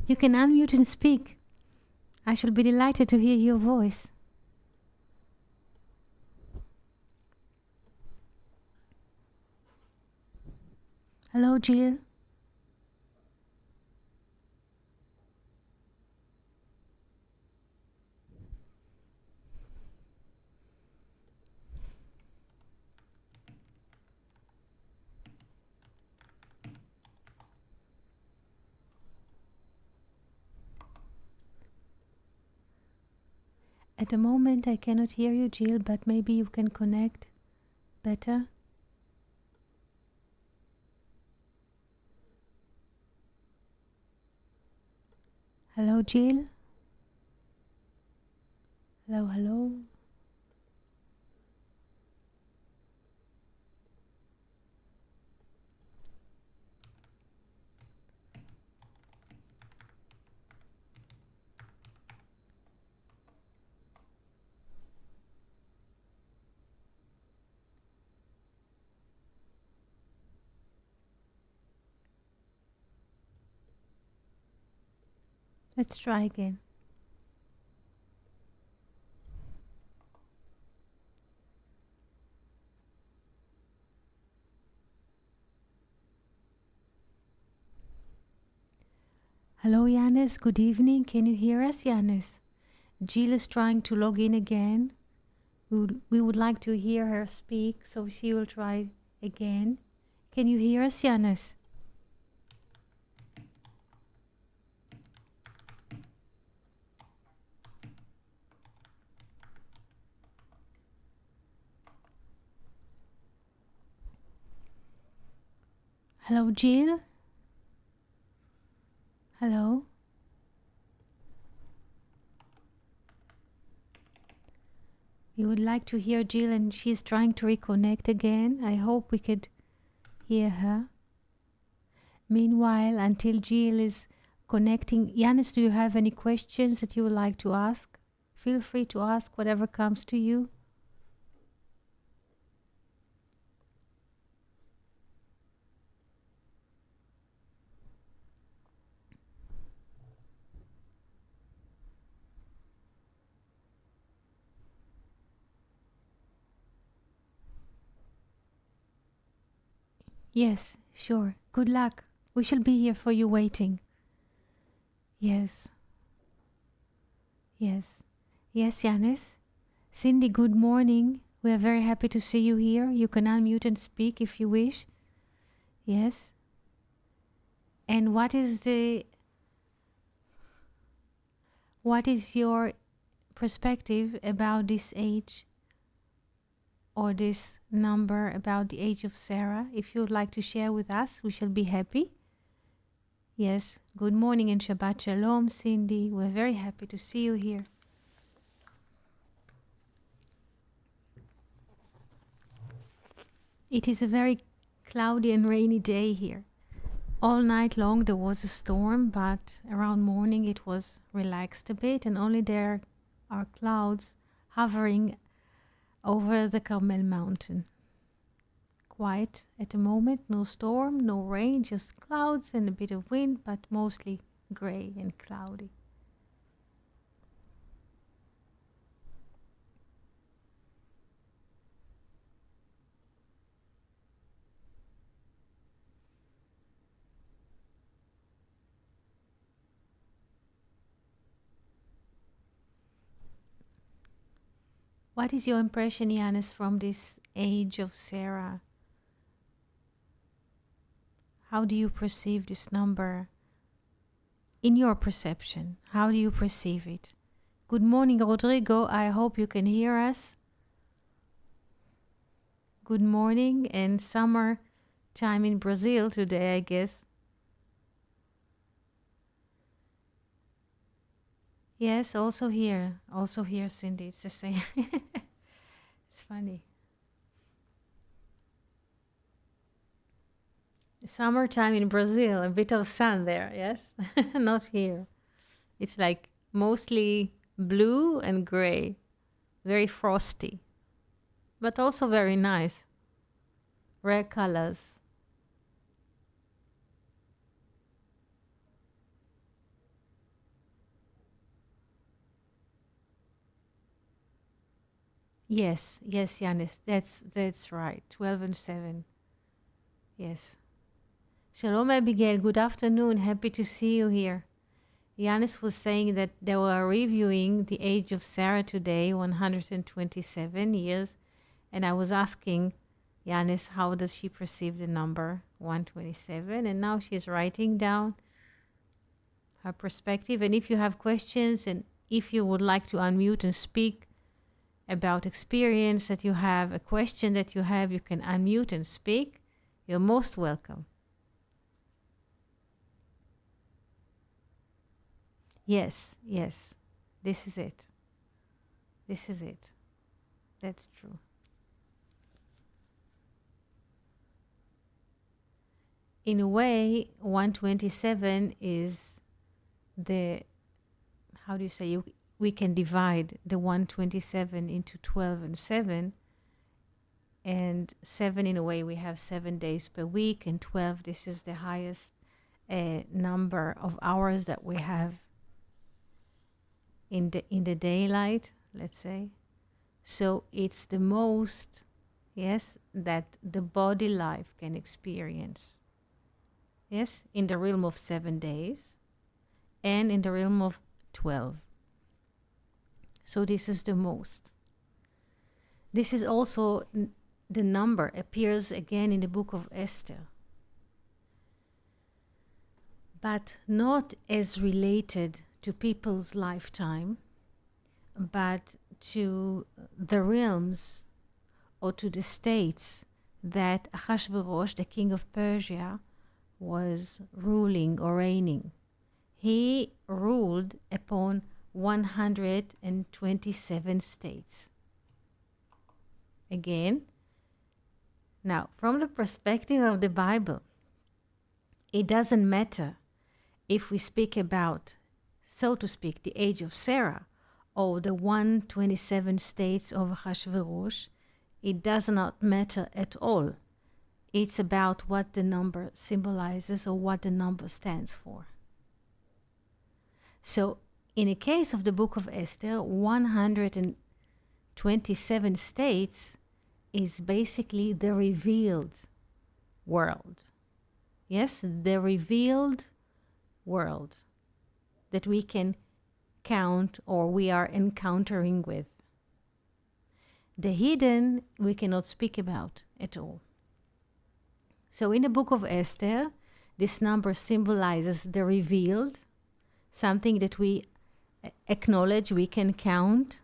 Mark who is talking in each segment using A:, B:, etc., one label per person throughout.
A: You can unmute and speak. I shall be delighted to hear your voice. Hello, Jill. At the moment I cannot hear you, Jill, but maybe you can connect better. Hello, Jill. Hello, hello. Let's try again. Hello, Yanis. Good evening. Can you hear us, Yanis? Jill is trying to log in again. We would like to hear her speak, so she will try again. Can you hear us, Yanis? Hello, Jill. Hello. You would like to hear Jill and she's trying to reconnect again. I hope we could hear her. Meanwhile, until Jill is connecting, Yanis, do you have any questions that you would like to ask? Feel free to ask whatever comes to you. Yes, sure. Good luck. We shall be here for you waiting. Yes. Yes. Yes, Yanis. Cindy, good morning. We are very happy to see you here. You can unmute and speak if you wish. Yes. And what is your perspective about this age or this number, about the age of Sarah? If you would like to share with us, we shall be happy. Yes, good morning and Shabbat Shalom, Cindy. We're very happy to see you here. It is a very cloudy and rainy day here. All night long there was a storm, but around morning it was relaxed a bit, and only there are clouds hovering over the Carmel mountain. Quiet at the moment, no storm, no rain, just clouds and a bit of wind, but mostly gray and cloudy. What is your impression, Yanis, from this age of Sarah? How do you perceive this number? In your perception, how do you perceive it? Good morning, Rodrigo. I hope you can hear us. Good morning, and summer time in Brazil today, I guess. Yes, also here, Cindy. It's the same. It's funny. Summertime in Brazil, a bit of sun there, yes? Not here. It's like mostly blue and gray, very frosty, but also very nice. Rare colors. Yes, yes, Yanis, that's right. 12 and 7. Yes. Shalom, Abigail. Good afternoon. Happy to see you here. Yanis was saying that they were reviewing the age of Sarah today, 127 years, and I was asking Yanis how does she perceive the number 127, and now she's writing down her perspective. And if you have questions and if you would like to unmute and speak about experience that you have, a question that you have, you can unmute and speak. You're most welcome. Yes, yes. This is it. This is it. That's true. In a way, 127 is the, how do you say, we can divide the 127 into 12 and 7. And 7, in a way, we have 7 days per week, and 12, this is the highest number of hours that we have in the daylight, let's say. So it's the most, yes, that the body life can experience. Yes, in the realm of 7 days and in the realm of 12. So this is the most. This is also the number appears again in the book of Esther, but not as related to people's lifetime, but to the realms or to the states that Ahasuerus, the king of Persia, was ruling or reigning. He ruled upon 127 states. Again, now from the perspective of the Bible, it doesn't matter if we speak about, so to speak, the age of Sarah or the 127 states of Ahasuerus. It does not matter at all. It's about what the number symbolizes or what the number stands for. So in the case of the book of Esther, 127 states is basically the revealed world. Yes, the revealed world that we can count or we are encountering with. The hidden we cannot speak about at all. So in the book of Esther, this number symbolizes the revealed, something that we acknowledge, we can count,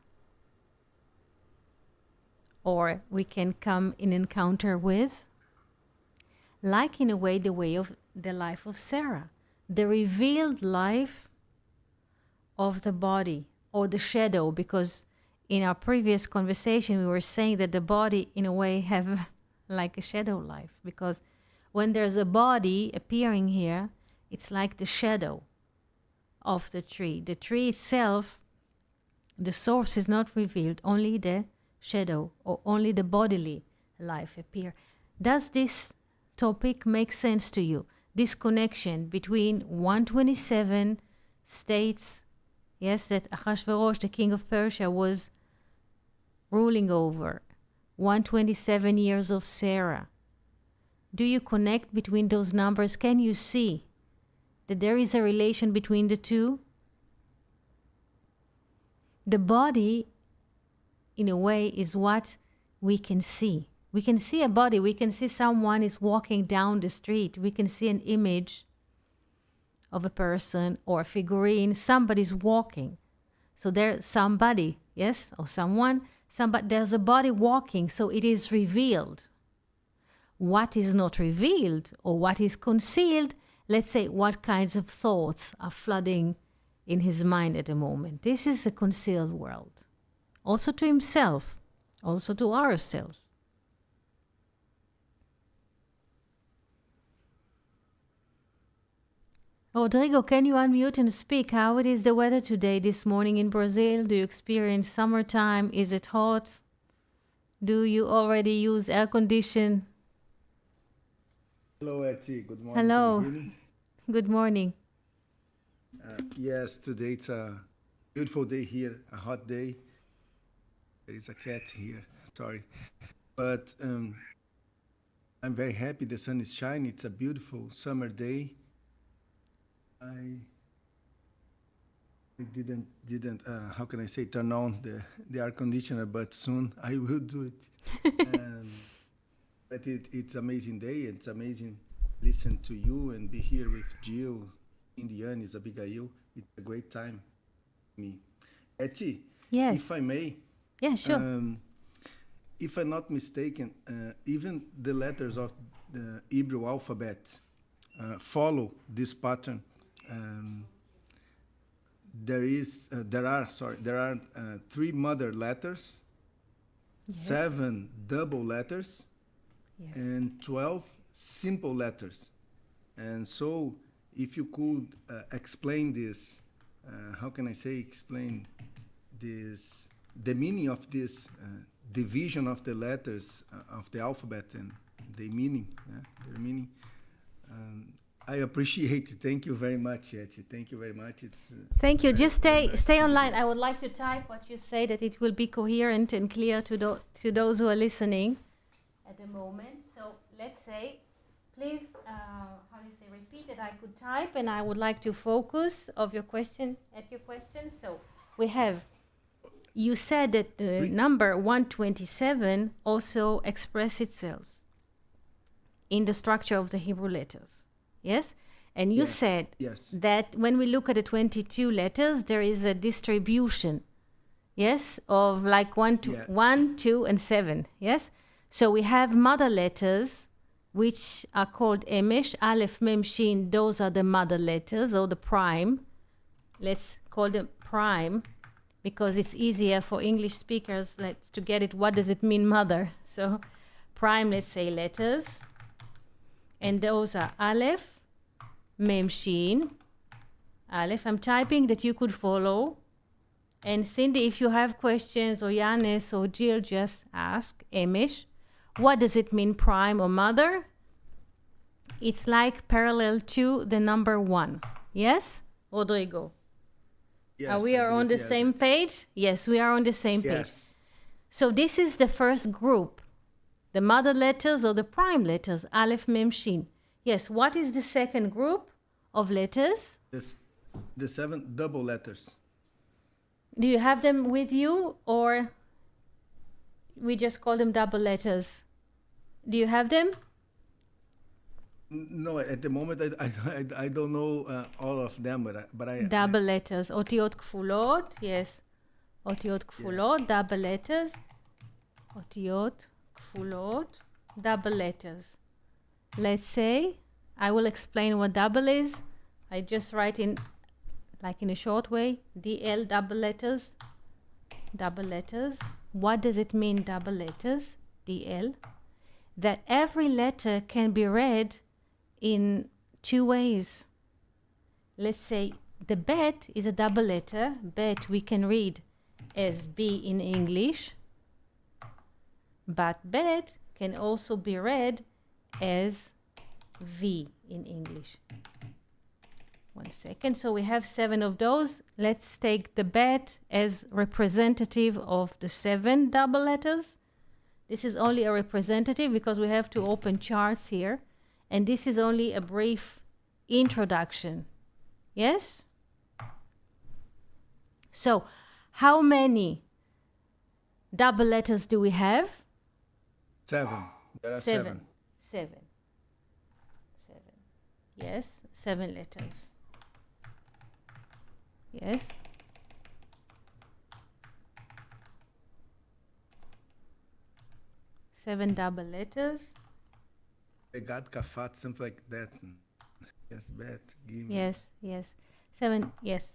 A: or we can come in encounter with, like in a way the way of the life of Sarah, the revealed life of the body or the shadow, because in our previous conversation we were saying that the body in a way have like a shadow life, because when there's a body appearing here, it's like the shadow of the tree. The tree itself, the source is not revealed, only the shadow or only the bodily life appear. Does this topic make sense to you? This connection between 127 states, yes, that Ahasuerus, the king of Persia, was ruling over, 127 years of Sarah. Do you connect between those numbers? Can you see that there is a relation between the two? The body, in a way, is what we can see. We can see a body. We can see someone is walking down the street. We can see an image of a person or a figurine. Somebody's walking. So there's somebody, yes, or someone. Somebody, there's a body walking, so it is revealed. What is not revealed or what is concealed, let's say what kinds of thoughts are flooding in his mind at the moment. This is a concealed world. Also to himself, also to ourselves. Rodrigo, can you unmute and speak? How it is the weather today, this morning in Brazil? Do you experience summertime? Is it hot? Do you already use air condition?
B: Hello, Etty. Good morning.
A: Hello.
B: Can you hear me?
A: Good morning.
B: Yes, today it's a beautiful day here, a hot day. There is a cat here. Sorry. But I'm very happy the sun is shining. It's a beautiful summer day. I I didn't how can I say turn on the air conditioner, but soon I will do it. Um, but it's amazing day. It's amazing listen to you and be here with Jill, Indianis, Abigail. It's a great time for me. Etty, if
A: Yes.
B: I may,
A: Yeah, sure.
B: um, if I'm not mistaken, even the letters of the Hebrew alphabet follow this pattern. Um, there are three mother letters,
A: Yes.
B: seven double letters,
A: Yes.
B: and 12 simple letters. And so, if you could explain this, how can I say, explain this, the meaning of this division of the letters of the alphabet and the meaning, their meaning. Um, I appreciate it. Thank you very much, Etty. Thank you very much. It's
A: Thank you.
B: very,
A: Just
B: very
A: stay
B: nice
A: stay
B: to be
A: online.
B: here.
A: I would like to type what you say that it will be coherent and clear to those who are listening at the moment. So let's say, please, how do you say, repeat that I could type, and I would like to focus of your question at your question. So we have. You said that the
B: Re-
A: number 127 also express itself in the structure of the Hebrew letters. Yes? And you
B: yes,
A: said
B: yes,
A: that when we look at the 22 letters, there is a distribution, yes, of like
B: yeah,
A: 1, 2, and 7. Yes? So we have mother letters, which are called Emesh, Aleph, Mem, Shin. Those are the mother letters, or the prime. Let's call them prime because it's easier for English speakers to get it. What does it mean, mother? So prime, let's say, letters. And those are Aleph, Mem, Shin. Aleph, I'm typing that you could follow. And Cindy, if you have questions, or Yanis or Jill, just ask. Emish, what does it mean, prime or mother? It's like parallel to the number 1. Yes, Rodrigo? Are
B: yes,
A: we
B: I
A: on
B: believe
A: the
B: yes,
A: same
B: Etty.
A: page? Yes, we are on the same page.
B: Yes,
A: So this is the first group, the mother letters or the prime letters, Aleph, Mem, Shin. Yes, what is the second group of letters?
B: this, the seven double letters.
A: Do you have them with you, or we just call them double letters? Do you have them?
B: No, at the moment I don't know all of them, but
A: Double letters. Otiot kfulot, yes. Otiot
B: yes,
A: kfulot, double letters. Otiot kfulot, double letters. Let's say, I will explain what double is. I just write in, like in a short way, DL, double letters. Double letters. What does it mean, double letters? DL. That every letter can be read in two ways. Let's say the bet is a double letter. Bet we can read as B in English, but bet can also be read as V in English. 1 second. So we have 7 of those. Let's take the bet as representative of the 7 double letters. This is only a representative because we have to open charts here. And this is only a brief introduction. Yes? So, how many double letters do we have?
B: 7. There are
A: 7.
B: 7.
A: 7. 7. Yes, 7 letters. Yes. 7 double letters.
B: Begad kafat, something like that. Yes, bet. Give.
A: Yes, yes. 7, yes.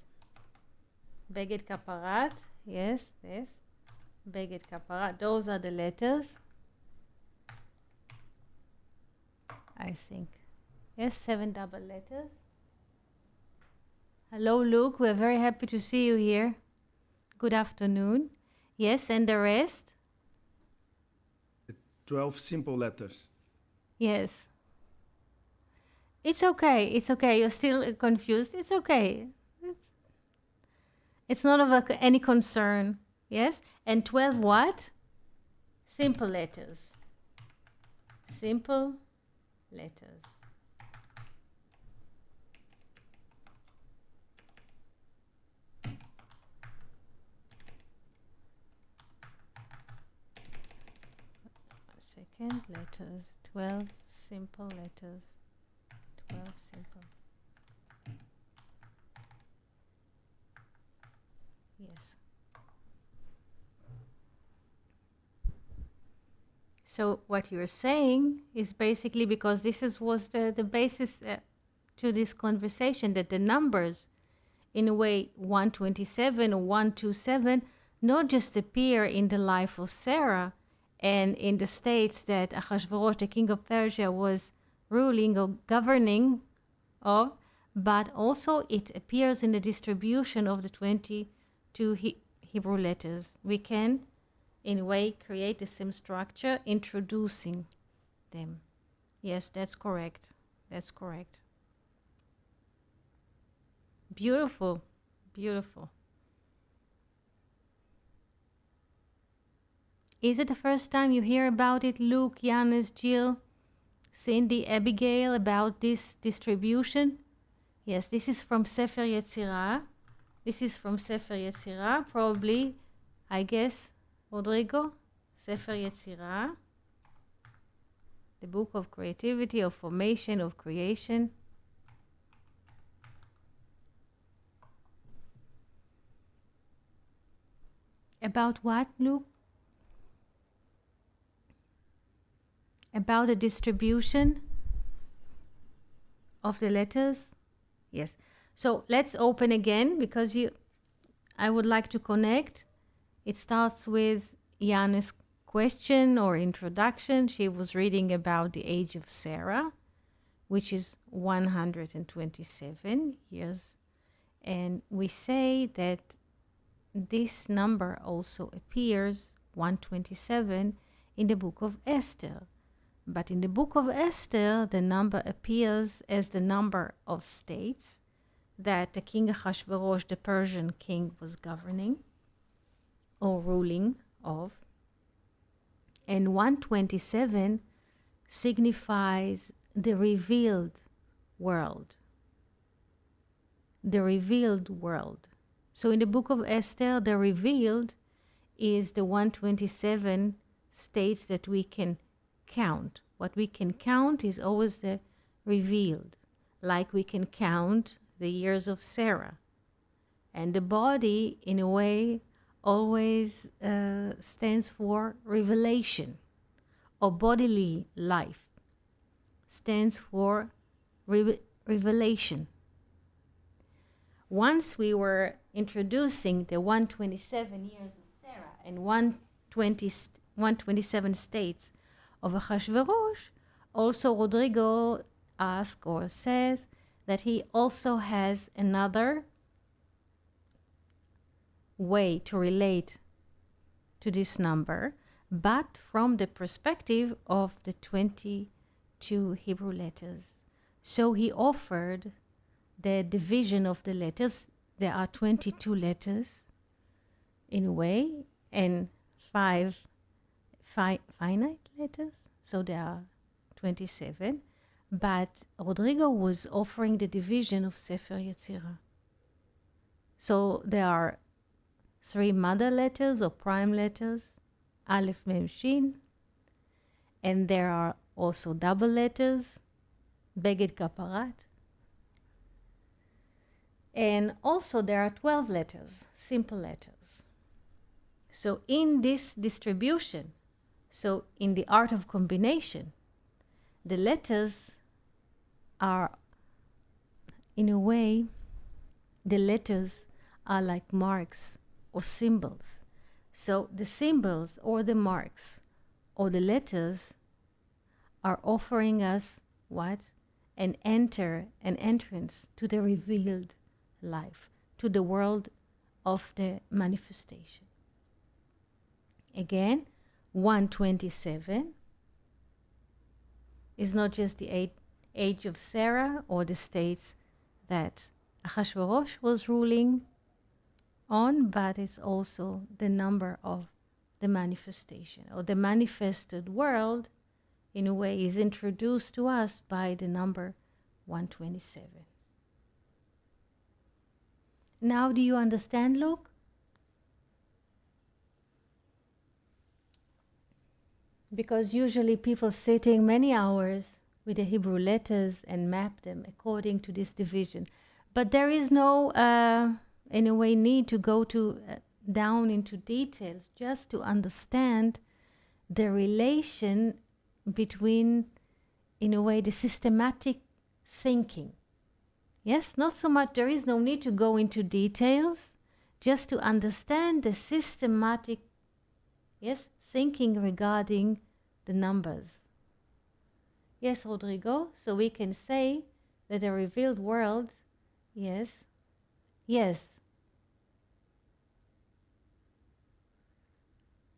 A: Beged kaparat, yes, yes. Beged kaparat, those are the letters. I think. Yes, 7 double letters. Hello, Luke. We're very happy to see you here. Good afternoon. Yes, and the rest?
B: 12 simple letters.
A: Yes. It's okay. It's okay. You're still confused. It's okay. It's not of any concern. Yes? And 12 what? Simple letters. Simple letters. Second, letters. 12 simple letters. 12 simple. Yes. So what you're saying is basically, because was the basis to this conversation, that the numbers, in a way, 127 or 127, not just appear in the life of Sarah and in the states that Ahasuerus, the king of Persia, was ruling or governing of, but also it appears in the distribution of the 22 Hebrew letters. We can, in a way, create the same structure, introducing them. Yes, that's correct. That's correct. Beautiful. Beautiful. Is it the first time you hear about it, Luke, Yanis, Jill, Cindy, Abigail, about this distribution? Yes, this is from Sefer Yetzirah. This is from Sefer Yetzirah, probably, I guess, Rodrigo, Sefer Yetzirah, the book of creativity, of formation, of creation. About what, Luke? About the distribution of the letters? Yes. So let's open again, because I would like to connect. It starts with Yanis' question or introduction. She was reading about the age of Sarah, which is 127 years. And we say that this number also appears, 127, in the book of Esther. But in the book of Esther, the number appears as the number of states that the king Ahasuerus, the Persian king, was governing or ruling of. And 127 signifies the revealed world. The revealed world. So in the book of Esther, the revealed is the 127 states that we can count. What we can count is always the revealed, like we can count the years of Sarah. And the body, in a way, always stands for revelation, or bodily life stands for revelation. Once we were introducing the 127 years of Sarah and 127 states of Ahasuerus, also Rodrigo asks or says that he also has another way to relate to this number, but from the perspective of the 22 Hebrew letters. So he offered the division of the letters. There are 22 letters in a way, and five finite letters, so there are 27. But Rodrigo was offering the division of Sefer Yetzirah. So there are 3 mother letters or prime letters, Aleph, Mem, Shin, and there are also double letters, Beged, Kaparat, and also there are 12 letters, simple letters. So in this distribution, so in the art of combination, the letters are, in a way, the letters are like marks or symbols. So the symbols or the marks or the letters are offering us what? An entrance to the revealed life, to the world of the manifestation. Again, 127 is not just the age of Sarah or the states that Ahasuerus was ruling on, but it's also the number of the manifestation, or the manifested world in a way is introduced to us by the number 127. Now do you understand, Luke? Because usually people sitting many hours with the Hebrew letters and map them according to this division. But there is no, in a way, need to go to down into details, just to understand the relation between, in a way, the systematic thinking. Yes, not so much, there is no need to go into details, just to understand the systematic, yes, thinking regarding the numbers. Yes, Rodrigo, so we can say that a revealed world, yes, yes,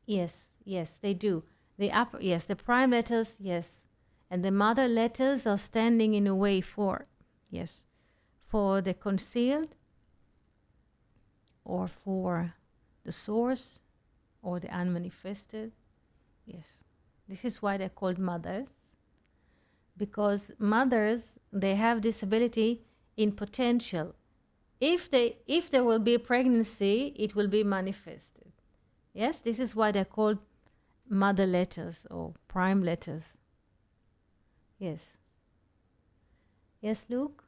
A: yes, they do. The upper, yes, the prime letters, yes, and the mother letters are standing in a way for, yes, for the concealed, or for the source, or the unmanifested. Yes, this is why they're called mothers, because mothers, they have this ability in potential. If there will be a pregnancy, it will be manifested. Yes, this is why they're called mother letters or prime letters. Yes. Yes, Luke?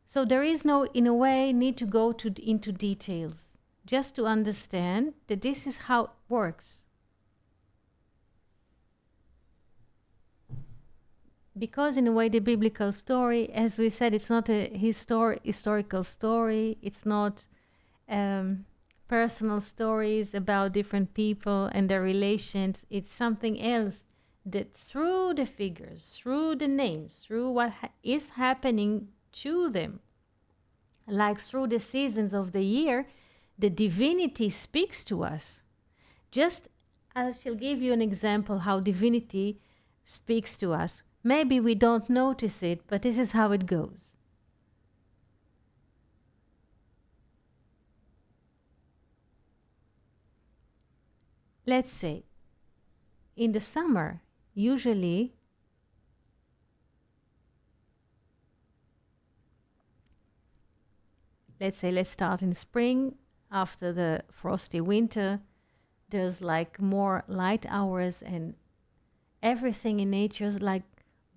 A: So there is no, in a way, need to go into details, just to understand that this is how it works. Because in a way the biblical story, as we said, it's not a historical story, it's not personal stories about different people and their relations, it's something else that through the figures, through the names, through what is happening to them, like through the seasons of the year, the divinity speaks to us. Just, I shall give you an example how divinity speaks to us. Maybe we don't notice it, but this is how it goes. Let's say, in the summer, usually let's start in spring, after the frosty winter, there's like more light hours and everything in nature is like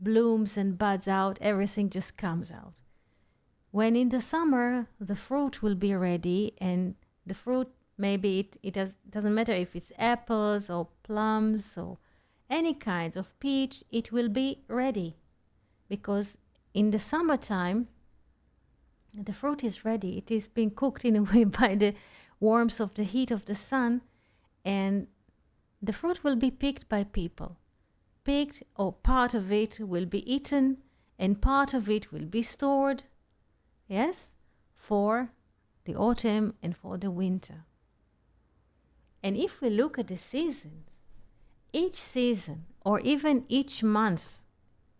A: blooms and buds out, everything just comes out. When in the summer, the fruit will be ready, and the fruit, maybe it doesn't matter if it's apples or plums or any kinds of peach, it will be ready. Because in the summertime, the fruit is ready. It is being cooked in a way by the warmth of the heat of the sun, and the fruit will be picked by people. Picked, or part of it will be eaten, and part of it will be stored, yes, for the autumn and for the winter. And if we look at the seasons, each season, or even each month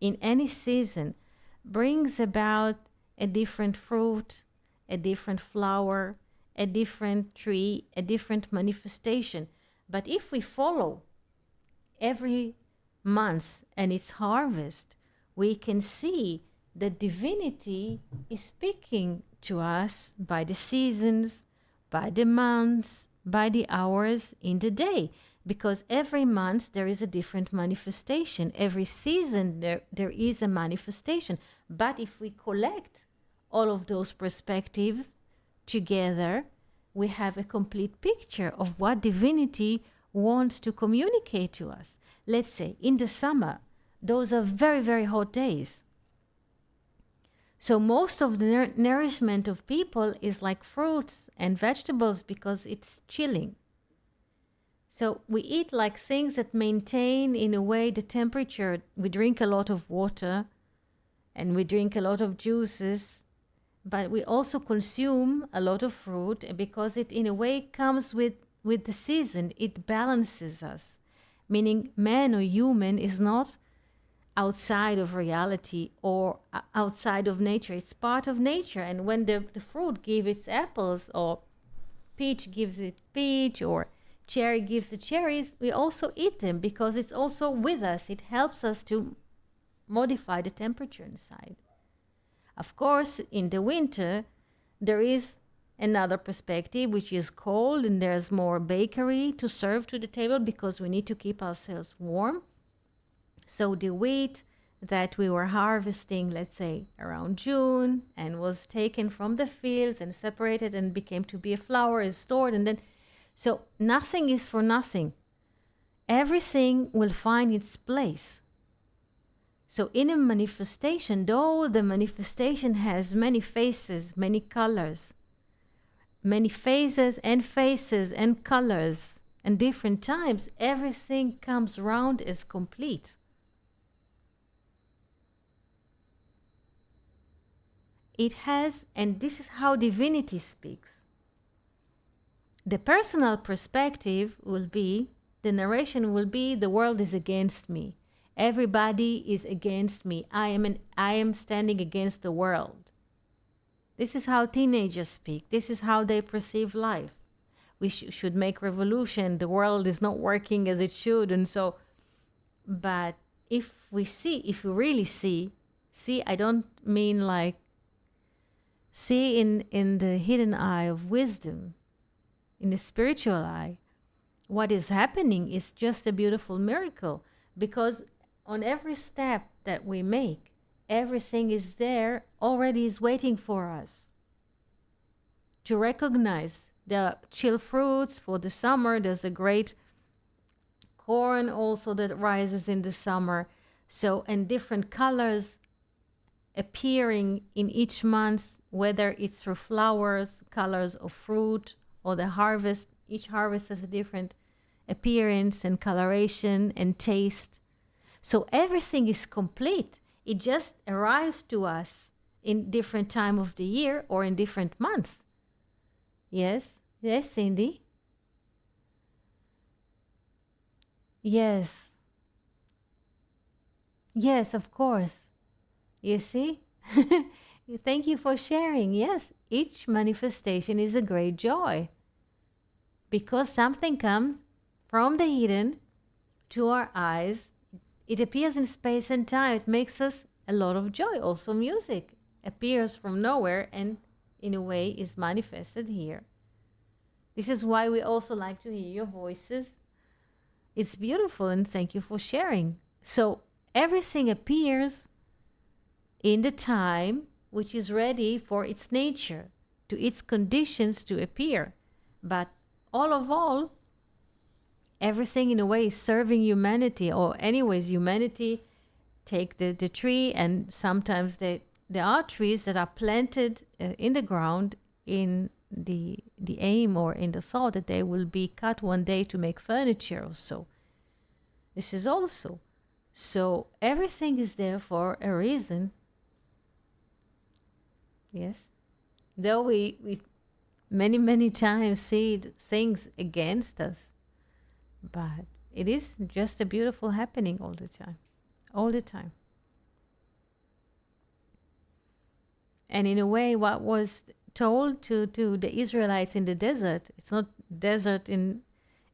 A: in any season, brings about a different fruit, a different flower, a different tree, a different manifestation. But if we follow every month and its harvest, we can see that divinity is speaking to us by the seasons, by the months, by the hours in the day. Because every month there is a different manifestation. Every season there is a manifestation. But if we collect all of those perspectives together, we have a complete picture of what divinity wants to communicate to us. Let's say in the summer, those are very, very hot days. So most of the nourishment of people is like fruits and vegetables because it's chilling. So we eat like things that maintain in a way the temperature. We drink a lot of water and we drink a lot of juices, but we also consume a lot of fruit because it in a way comes with the season. It balances us, meaning man or human is not outside of reality or outside of nature. It's part of nature. And when the fruit gives its apples, or peach gives it peach, or cherry gives the cherries, we also eat them because it's also with us. It helps us to modify the temperature inside. Of course, in the winter, there is another perspective, which is cold, and there's more bakery to serve to the table because we need to keep ourselves warm. So the wheat that we were harvesting, let's say around June, and was taken from the fields and separated and became to be a flour, is stored, and then, so nothing is for nothing. Everything will find its place. So in a manifestation, though the manifestation has many faces, many colors, many phases and colors and different times, everything comes round as complete. It has, and this is how divinity speaks. The personal perspective will be, the narration will be, the world is against me. Everybody is against me. I am standing against the world. This is how teenagers speak. This is how they perceive life. We should make revolution. The world is not working as it should. And so, but if we really see, I don't mean like, see in the hidden eye of wisdom, in the spiritual eye, what is happening is just a beautiful miracle, because on every step that we make, everything is there, already is waiting for us to recognize. The chill fruits for the summer, there's a great corn also that rises in the summer. So, and different colors appearing in each month, whether it's through flowers, colors of fruit, or the harvest. Each harvest has a different appearance and coloration and taste. So everything is complete. It just arrives to us in different time of the year or in different months. Yes? Yes, Cindy? Yes. Yes, of course. You see? Thank you for sharing. Yes, each manifestation is a great joy, because something comes from the hidden to our eyes. It appears in space and time. It makes us a lot of joy. Also, music appears from nowhere and in a way is manifested here. This is why we also like to hear your voices. It's beautiful, and thank you for sharing. So everything appears in the time which is ready for its nature, to its conditions to appear. But all of all, everything in a way is serving humanity, or anyways, humanity take the tree, and sometimes there are trees that are planted in the ground in the aim or in the thought that they will be cut one day to make furniture or so. This is also. So everything is there for a reason. Yes. Though we many times see things against us, but it is just a beautiful happening all the time. All the time. And in a way, what was told to the Israelites in the desert, it's not desert in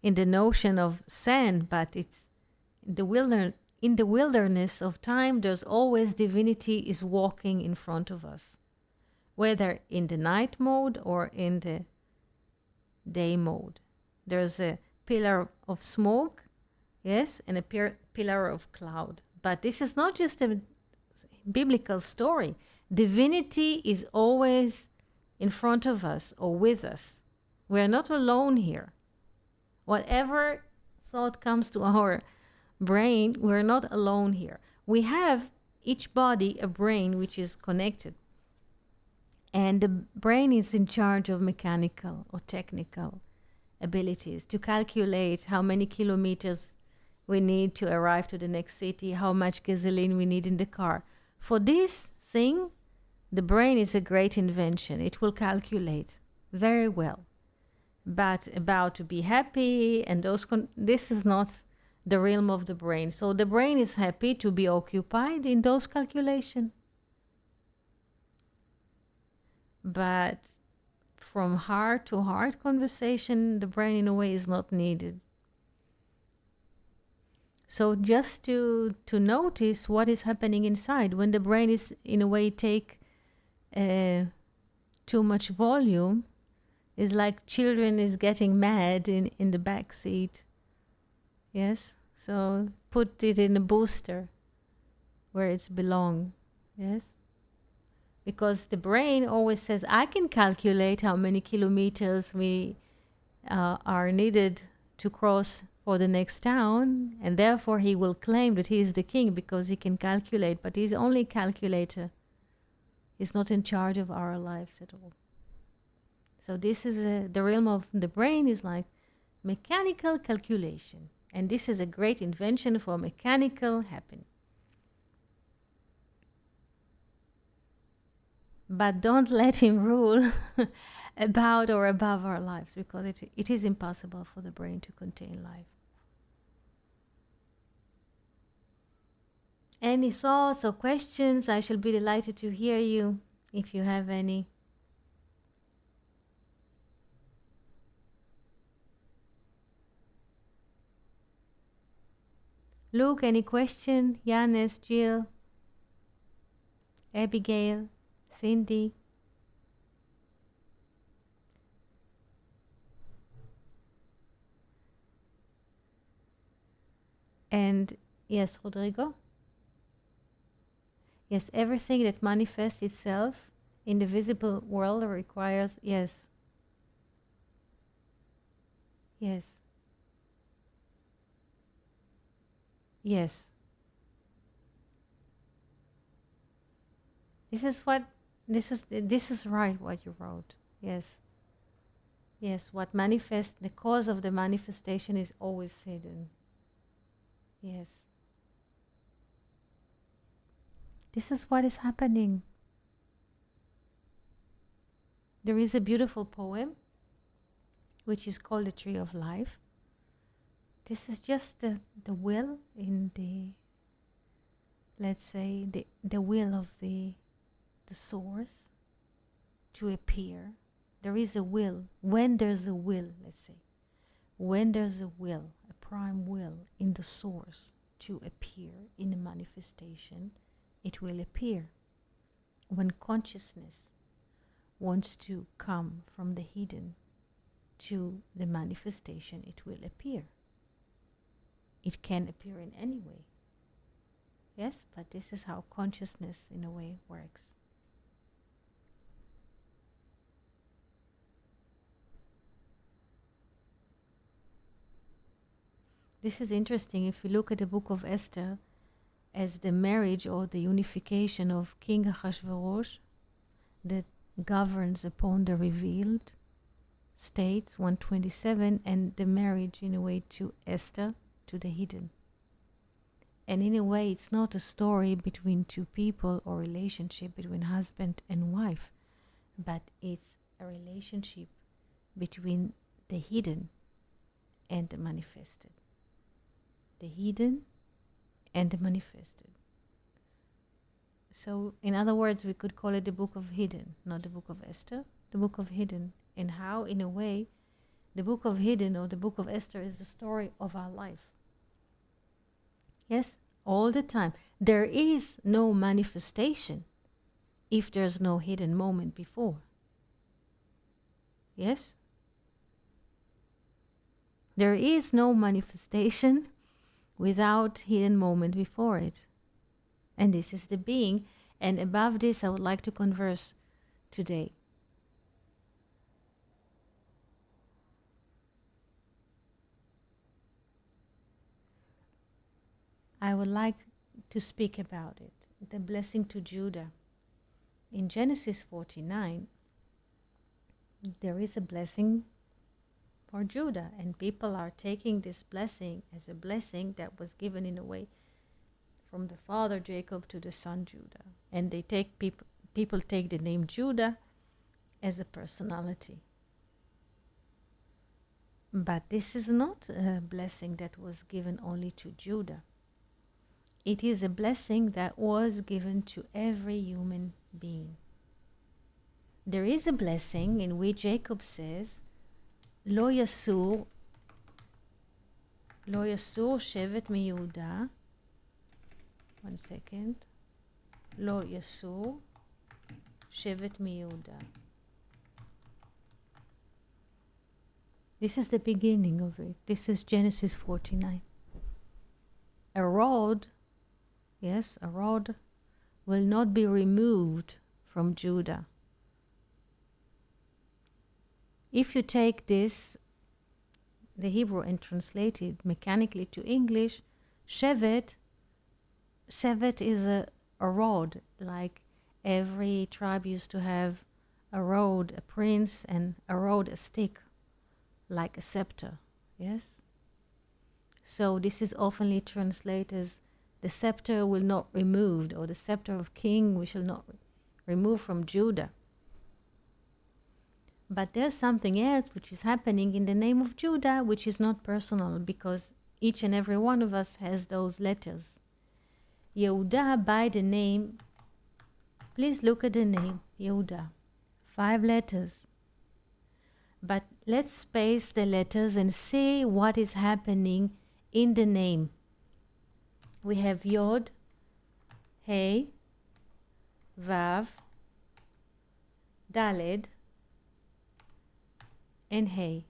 A: the notion of sand, but it's in the wilderness of time. There's always divinity is walking in front of us, whether in the night mode or in the day mode. There's a pillar of smoke, yes, and a pillar of cloud. But this is not just a biblical story. Divinity is always in front of us or with us. We are not alone here. Whatever thought comes to our brain, we're not alone here. We have each body a brain which is connected. And the brain is in charge of mechanical or technical abilities to calculate how many kilometers we need to arrive to the next city, how much gasoline we need in the car. For this thing, the brain is a great invention. It will calculate very well. But about to be happy and those, this is not the realm of the brain. So the brain is happy to be occupied in those calculations. But from heart to heart conversation, the brain in a way is not needed. So just to notice what is happening inside when the brain is in a way take too much volume, is like children is getting mad in the back seat. Yes, so put it in a booster where it's belong. Yes, because the brain always says, I can calculate how many kilometers we are needed to cross for the next town, and therefore he will claim that he is the king because he can calculate, but he's only a calculator. He's not in charge of our lives at all. So this is the realm of the brain is like mechanical calculation, and this is a great invention for mechanical happiness. But don't let him rule about or above our lives, because it is impossible for the brain to contain life. Any thoughts or questions? I shall be delighted to hear you if you have any. Luke, any question? Yanis, Jill, Abigail, Cindy? And yes, Rodrigo? Yes, everything that manifests itself in the visible world requires, yes. Yes. Yes. This is right what you wrote. Yes. Yes, what manifests, the cause of the manifestation is always hidden. Yes. This is what is happening. There is a beautiful poem which is called The Tree of Life. This is just the will in the, let's say, the will of the source to appear. There is a will. When there's a will, let's say, when there's a will, a prime will in the source to appear in a manifestation, it will appear. When consciousness wants to come from the hidden to the manifestation, it will appear. It can appear in any way. Yes, but this is how consciousness in a way works. This is interesting if you look at the book of Esther as the marriage or the unification of King Ahasuerus that governs upon the revealed states, 127, and the marriage in a way to Esther, to the hidden. And in a way it's not a story between two people or relationship between husband and wife, but it's a relationship between the hidden and the manifested. The hidden and the manifested. So in other words, we could call it the book of hidden, not the book of Esther, the book of hidden. And how in a way the book of hidden or the book of Esther is the story of our life. Yes, all the time. There is no manifestation if there's no hidden moment before. Yes? There is no manifestation without hidden moment before it. And this is the being. And above this I would like to converse today. I would like to speak about it, the blessing to Judah. In Genesis 49, there is a blessing for Judah, and people are taking this blessing as a blessing that was given in a way from the father Jacob to the son Judah. And they take people take the name Judah as a personality. But this is not a blessing that was given only to Judah. It is a blessing that was given to every human being. There is a blessing in which Jacob says, Lo yasur shevet miYehuda. One second. Lo yasur shevet miYehuda. This is the beginning of it. This is Genesis 49. A rod, yes, a rod will not be removed from Judah. If you take this, the Hebrew, and translate it mechanically to English, Shevet is a rod, like every tribe used to have a rod, a prince, and a rod, a stick, like a scepter, yes? So this is oftenly translated as the scepter will not removed, or the scepter of king we shall not remove from Judah. But there's something else which is happening in the name of Judah, which is not personal, because each and every one of us has those letters. Yehuda, by the name, please look at the name, Yehuda. 5 letters. But let's space the letters and see what is happening in the name. We have Yod, Hey, Vav, Daled, and Hey.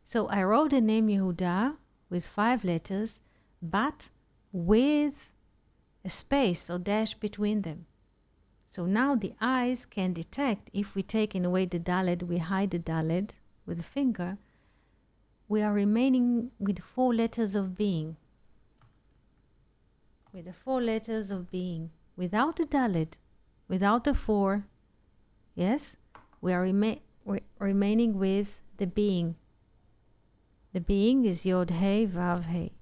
A: So I wrote the name Yehuda with 5 letters, but with a space or dash between them. So now the eyes can detect, if we take in away the Daled, we hide the Daled with a finger, we are remaining with 4 letters of being. With the 4 letters of being. Without the Daled, without the 4, yes, we are remaining with the being. The being is Yod Hey Vav Hey.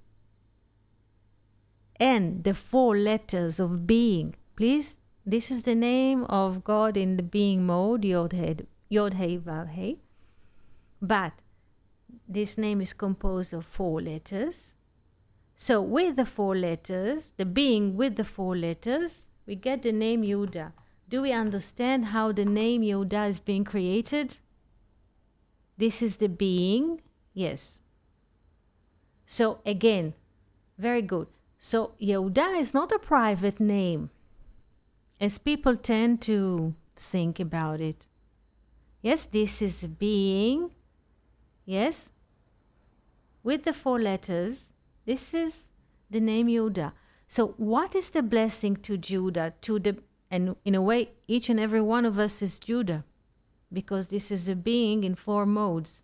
A: And the 4 letters of being, please, this is the name of God in the being mode, Yod Hey Vav Hey. But this name is composed of 4 letters. So with the 4 letters, the being with the 4 letters, we get the name Yehuda. Do we understand how the name Yehuda is being created? This is the being, yes. So again, very good. So Yehuda is not a private name, as people tend to think about it. Yes, this is a being, yes, with the 4 letters. This is the name Yehuda. So what is the blessing to Judah? And in a way, each and every one of us is Judah, because this is a being in 4 modes,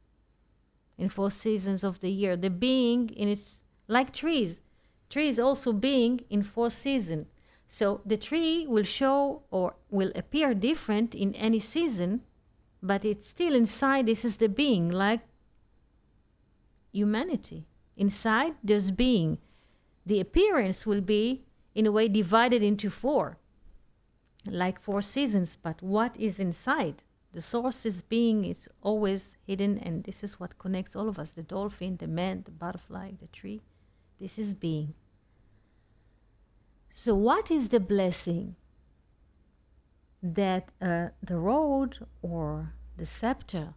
A: in 4 seasons of the year. The being in its, like trees. Trees also being in 4 seasons. So the tree will show or will appear different in any season, but it's still inside. This is the being, like humanity. Inside there's being. The appearance will be in a way divided into 4, like 4 seasons, but what is inside? The source is being, is always hidden, and this is what connects all of us, the dolphin, the man, the butterfly, the tree. This is being. So what is the blessing? That the rod or the scepter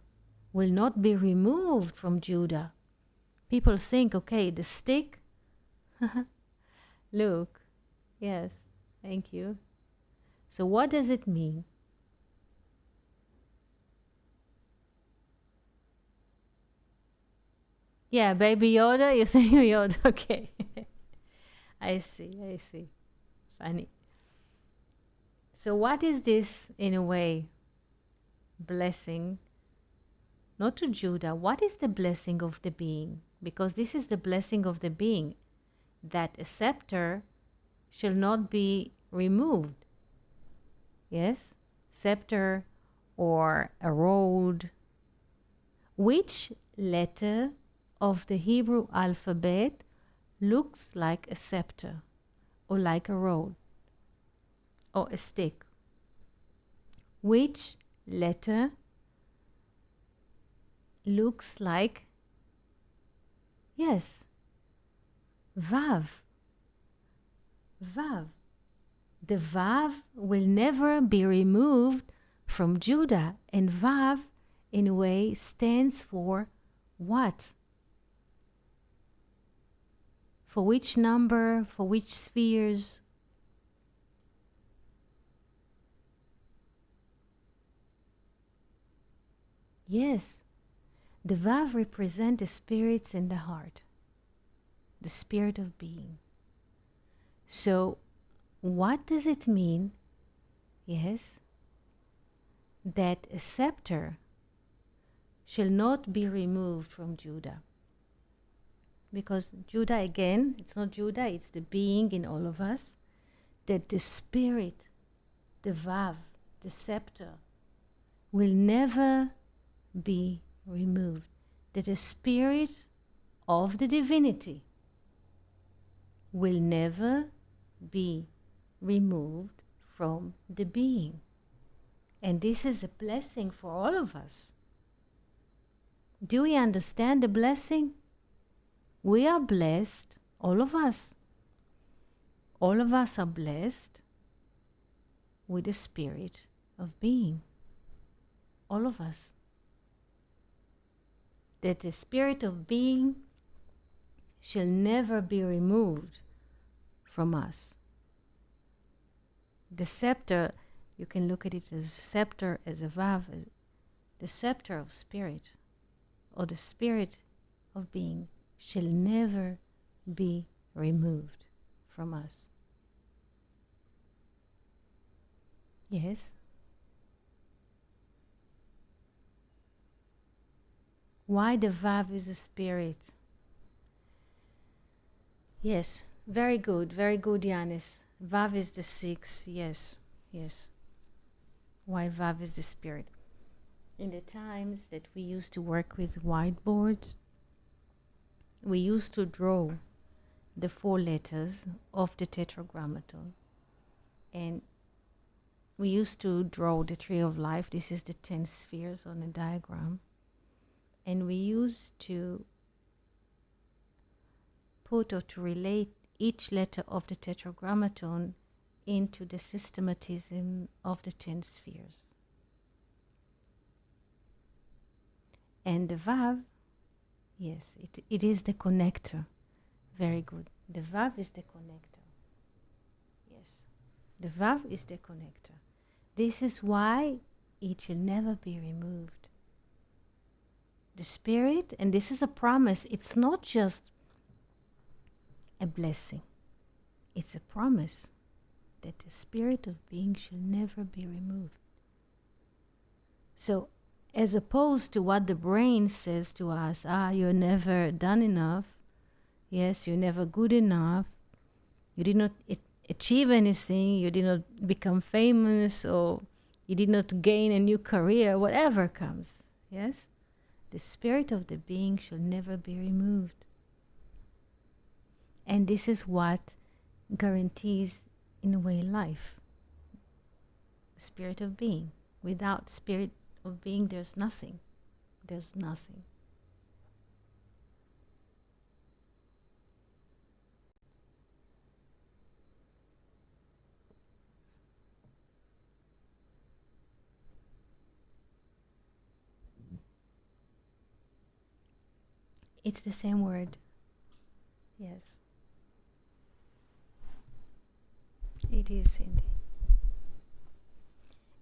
A: will not be removed from Judah. People think, okay, the stick, look, yes, thank you. So what does it mean? Yeah, baby Yoda, you're saying Yoda, okay. I see. Funny. So what is this, in a way, blessing? Not to Judah. What is the blessing of the being? Because this is the blessing of the being, that a scepter shall not be removed. Yes? Scepter or a rod. Which letter of the Hebrew alphabet looks like a scepter or like a rod or a stick? Which letter looks like Yes. Vav. Vav. The Vav will never be removed from Judah. And Vav, in a way, stands for what? For which number? For which spheres? Yes. The Vav represents the spirits in the heart. The spirit of being. So, what does it mean? Yes, that a scepter shall not be removed from Judah. Because Judah, again, it's not Judah, it's the being in all of us, that the spirit, the Vav, the scepter, will never be removed. That the spirit of the divinity will never be removed from the being. And this is a blessing for all of us. Do we understand the blessing? We are blessed, all of us. All of us are blessed with the spirit of being. All of us. That the spirit of being shall never be removed from us. The scepter, you can look at it as a scepter, as a Vav, as the scepter of spirit, or the spirit of being, shall never be removed from us. Yes? Why the Vav is a spirit? Yes, very good, Yanis. Vav is the 6, yes, yes. Why Vav is the spirit? In the times that we used to work with whiteboards, we used to draw the 4 letters of the Tetragrammaton. And we used to draw the tree of life. This is the 10 spheres on a diagram. And we used to put or to relate each letter of the Tetragrammaton into the systematism of the 10 spheres. And the Vav, yes, it is the connector. Very good. The Vav is the connector. Yes, the Vav is the connector. This is why it shall never be removed. The spirit, and this is a promise, it's not just a blessing. It's a promise that the spirit of being shall never be removed. So, as opposed to what the brain says to us, you're never done enough, yes, you're never good enough, you did not achieve anything, you did not become famous, or you did not gain a new career, whatever comes, yes? The spirit of the being shall never be removed. And this is what guarantees, in a way, life. The spirit of being. Without spirit of being, there's nothing. There's nothing. It's the same word. Yes. It is, Cindy.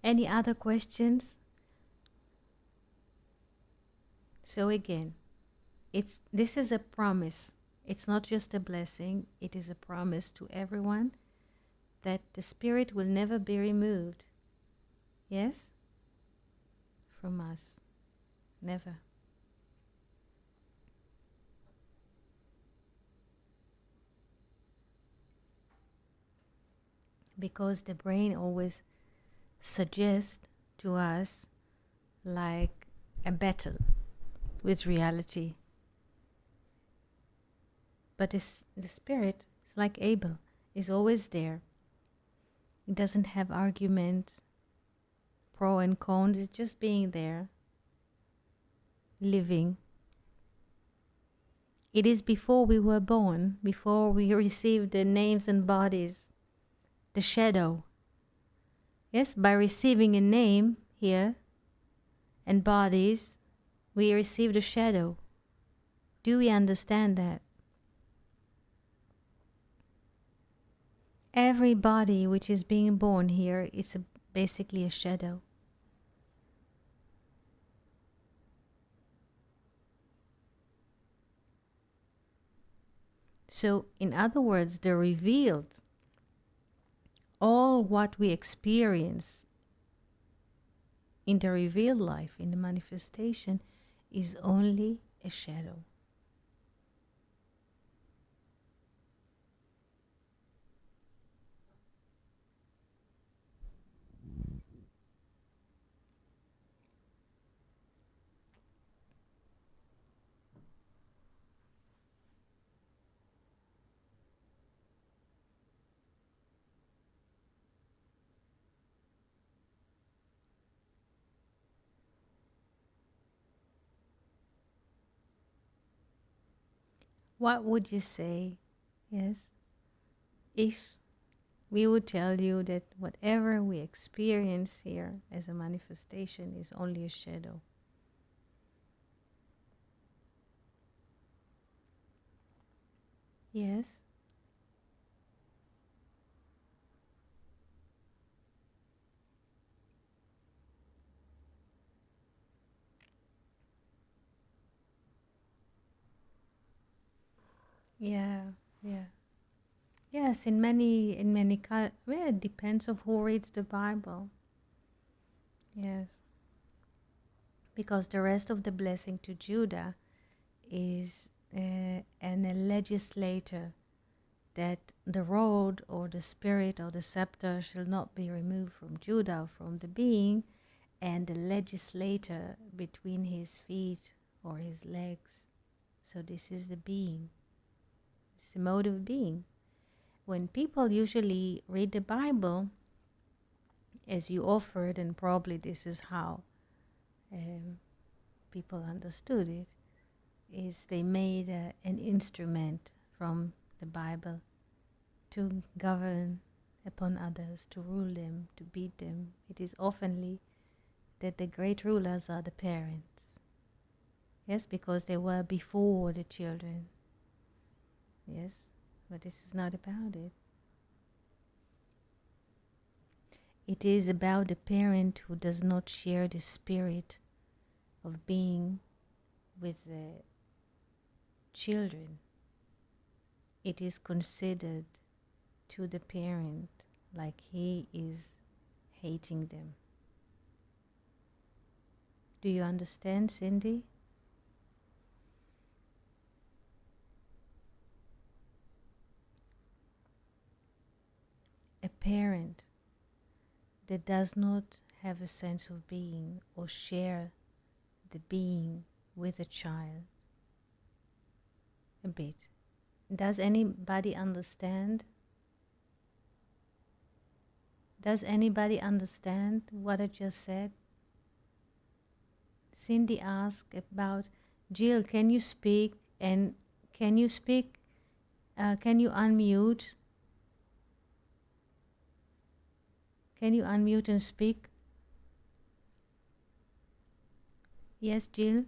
A: Any other questions? So again, this is a promise. It's not just a blessing, it is a promise to everyone that the spirit will never be removed. Yes? From us. Never. Because the brain always suggests to us like a battle with reality. But the spirit, it's like Abel, is always there. It doesn't have arguments, pro and cons, it's just being there, living. It is before we were born, before we received the names and bodies, the shadow. Yes, by receiving a name here and bodies, we receive the shadow. Do we understand that? Every body which is being born here is basically a shadow. So, in other words, the revealed, all what we experience in the revealed life, in the manifestation, is only a shadow. What would you say, yes, if we would tell you that whatever we experience here as a manifestation is only a shadow? Yes? Yeah, yeah. Yes, in many well, it depends of who reads the Bible. Yes. Because the rest of the blessing to Judah is a legislator, that the rod or the spirit or the scepter shall not be removed from Judah, from the being, and the legislator between his feet or his legs. So this is the being. It's the mode of being. When people usually read the Bible, as you offered, and probably this is how people understood it, is they made an instrument from the Bible to govern upon others, to rule them, to beat them. It is oftenly that the great rulers are the parents. Yes, because they were before the children. Yes, but this is not about it. It is about the parent who does not share the spirit of being with the children. It is considered to the parent like he is hating them. Do you understand, Cindy? A parent that does not have a sense of being or share the being with a child a bit. Does anybody understand? Does anybody understand what I just said? Cindy asked about, Jill, can you speak? And can you speak? Can you unmute? Can you unmute and speak? Yes, Jill?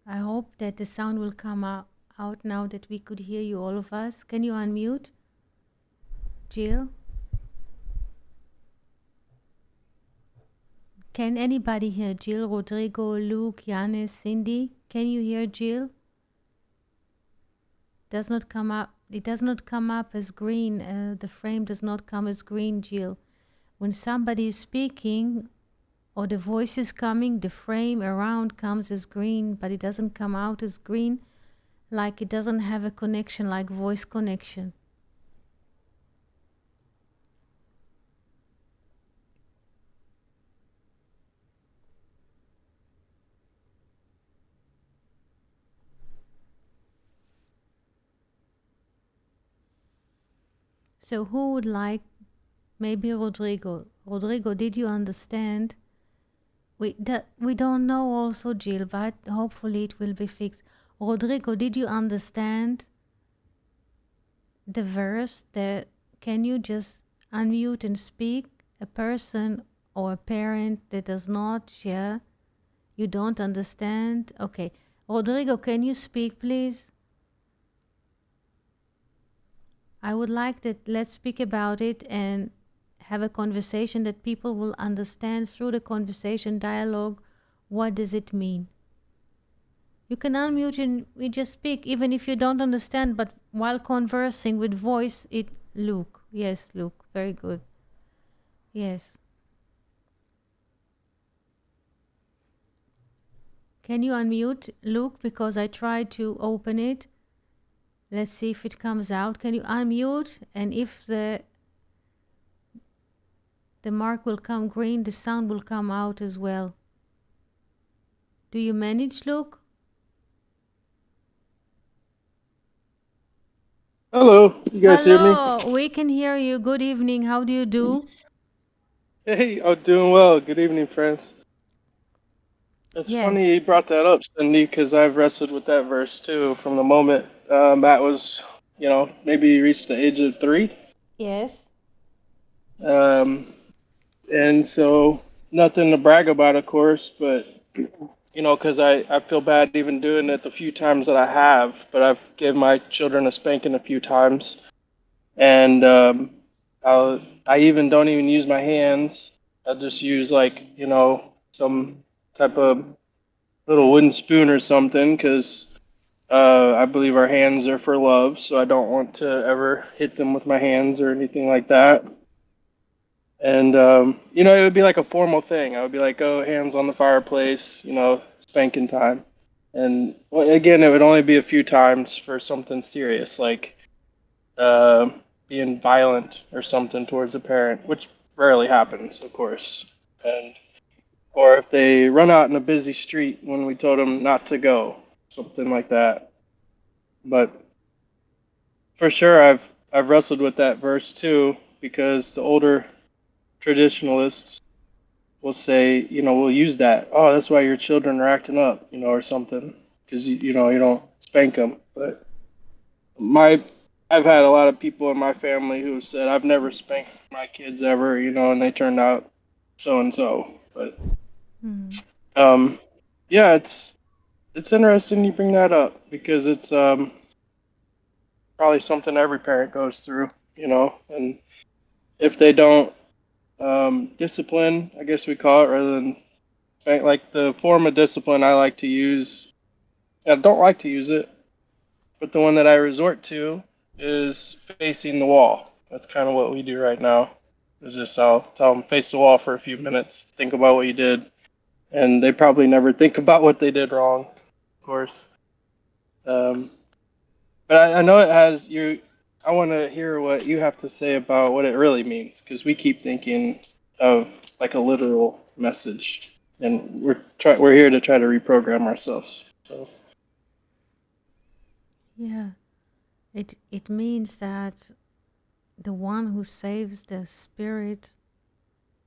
A: I hope that the sound will come out now that we could hear you, all of us. Can you unmute? Jill? Can anybody hear Jill? Rodrigo, Luke, Yanis, Cindy? Can you hear Jill? Does not come up. It does not come up as green. The frame does not come as green, Jill. When somebody is speaking or the voice is coming, the frame around comes as green, but it doesn't come out as green, like it doesn't have a connection, like voice connection. So who would like, maybe Rodrigo. Rodrigo, did you understand? We don't know also, Jill, but hopefully it will be fixed. Rodrigo, did you understand the verse? That can you just unmute and speak? A person or a parent that does not share, you don't understand? Okay. Rodrigo, can you speak, please? I would like that let's speak about it and have a conversation that people will understand through the conversation dialogue. What does it mean? You can unmute and we just speak, even if you don't understand, but while conversing with voice, Luke. Yes, Luke. Very good. Yes. Can you unmute, Luke? Because I tried to open it. Let's see if it comes out. Can you unmute? And if the mark will come green, the sound will come out as well. Do you manage, Luke?
C: Hello, you guys hear me?
A: Hello, we can hear you. Good evening. How do you do?
C: Hey, I'm doing well. Good evening, friends. It's
A: Yes.
C: funny you brought that up, Cindy, because I've wrestled with that verse too from the moment Matt was, maybe he reached the age of 3.
A: Yes.
C: And so nothing to brag about, of course, but, because I feel bad even doing it the few times that I have, but I've given my children a spanking a few times. And I even don't even use my hands. I just use some type of little wooden spoon or something because I believe our hands are for love, so I don't want to ever hit them with my hands or anything like that. And it would be like a formal thing. I would be like, oh, hands on the fireplace, spanking time. And well, again, it would only be a few times for something serious, like uh, being violent or something towards a parent, which rarely happens, of course. And or if they run out in a busy street when we told them not to go, something like that. But for sure, I've wrestled with that verse too because the older traditionalists will say, we'll use that. Oh, that's why your children are acting up, or something, because you don't spank them. But I've had a lot of people in my family who said I've never spanked my kids ever, and they turned out so and so. But yeah, it's interesting you bring that up because it's probably something every parent goes through, and if they don't discipline, I guess we call it, rather than spank, like the form of discipline I like to use. I don't like to use it, but the one that I resort to is facing the wall. That's kind of what we do right now. Is just I'll tell them face the wall for a few minutes, think about what you did, and they probably never think about what they did wrong, of course. But I know it has you. I want to hear what you have to say about what it really means, because we keep thinking of like a literal message, and we're here to try to reprogram ourselves. So
A: Yeah. It means that the one who saves the spirit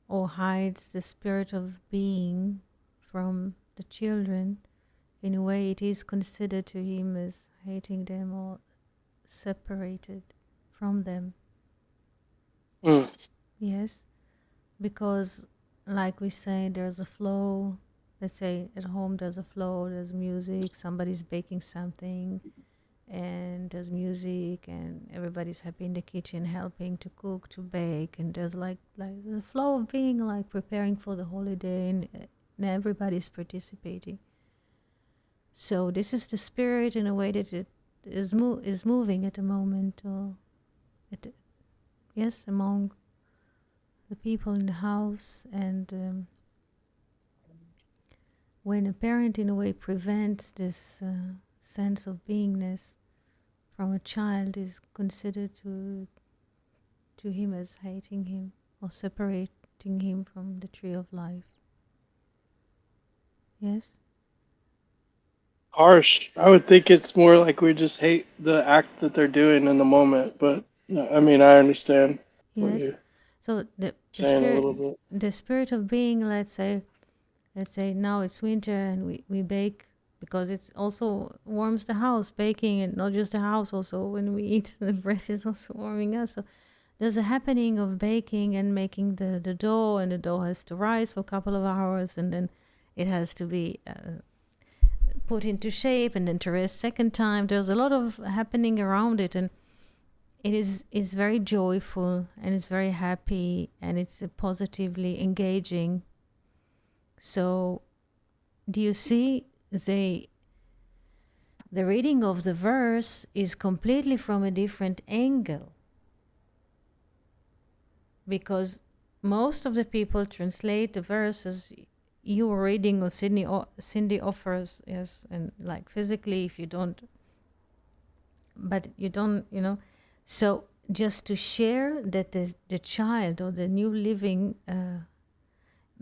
A: or hides the spirit of being from the children, in a way it is considered to him as hating them or separated from them. Yes, because like we say, there's a flow. Let's say at home there's a flow, there's music, somebody's baking something, and there's music, and everybody's happy in the kitchen helping to cook, to bake, and there's like the flow of being like preparing for the holiday, and everybody's participating. So this is the spirit in a way that it is moving at the moment, or yes, among the people in the house. And when a parent in a way prevents this sense of beingness from a child, is considered to him as hating him or separating him from the tree of life. Yes?
C: harsh. I would think it's more like we just hate the act that they're doing in the moment. But I mean, I understand what
A: Yes.
C: you're
A: So
C: saying a little bit.
A: the spirit of being, let's say now it's winter and we bake because it's also warms the house, baking, and not just the house, also when we eat, the bread is also warming us. So there's a happening of baking and making the dough, and the dough has to rise for a couple of hours, and then it has to be put into shape and then to rest second time. There's a lot of happening around it, and it is very joyful, and it's very happy, and it's positively engaging. So do you see, the reading of the verse is completely from a different angle, because most of the people translate the verse as you were reading, or Cindy offers, yes, and like physically, if you don't, but you don't, so just to share that the child or the new living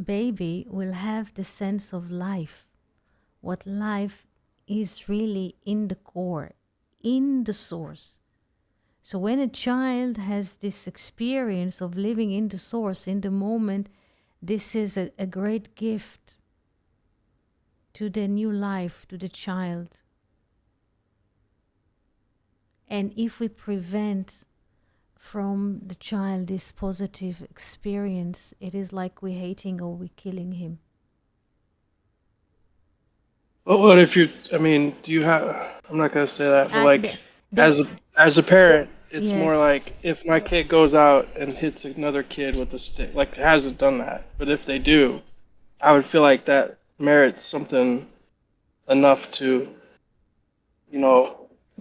A: baby will have the sense of life, what life is really in the core, in the source. So when a child has this experience of living in the source, in the moment, this is a great gift to the new life, to the child. And if we prevent from the child this positive experience, it is like we're hating or we're killing him.
C: But what if do you have, I'm not going to say that, but like, as a parent, it's more
A: Yes.
C: like if my kid goes out and hits another kid with a stick, like hasn't done that, but if they do, I would feel like that merits something enough to,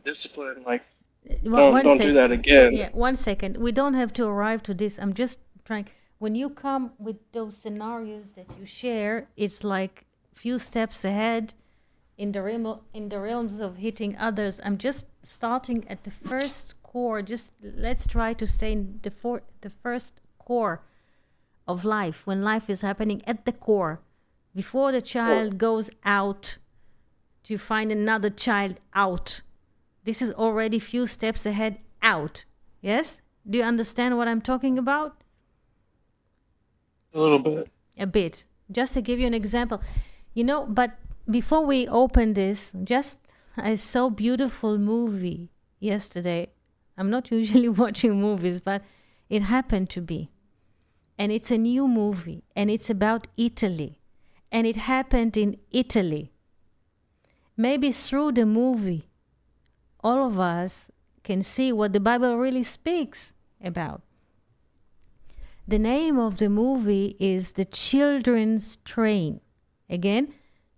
C: discipline, like, don't do that again.
A: Yeah, 1 second. We don't have to arrive to this. I'm just trying. When you come with those scenarios that you share, it's like few steps ahead in the realms of hitting others. I'm just starting at the first core. Just let's try to stay in the first core of life, when life is happening at the core, before the child goes out to find another child out. This is already few steps ahead, out. Yes? Do you understand what I'm talking about?
C: A little bit.
A: A bit. Just to give you an example. But before we open this, I saw a beautiful movie yesterday. I'm not usually watching movies, but it happened to be. And it's a new movie, and it's about Italy. And it happened in Italy. Maybe through the movie, all of us can see what the Bible really speaks about. The name of the movie is The Children's Train. Again,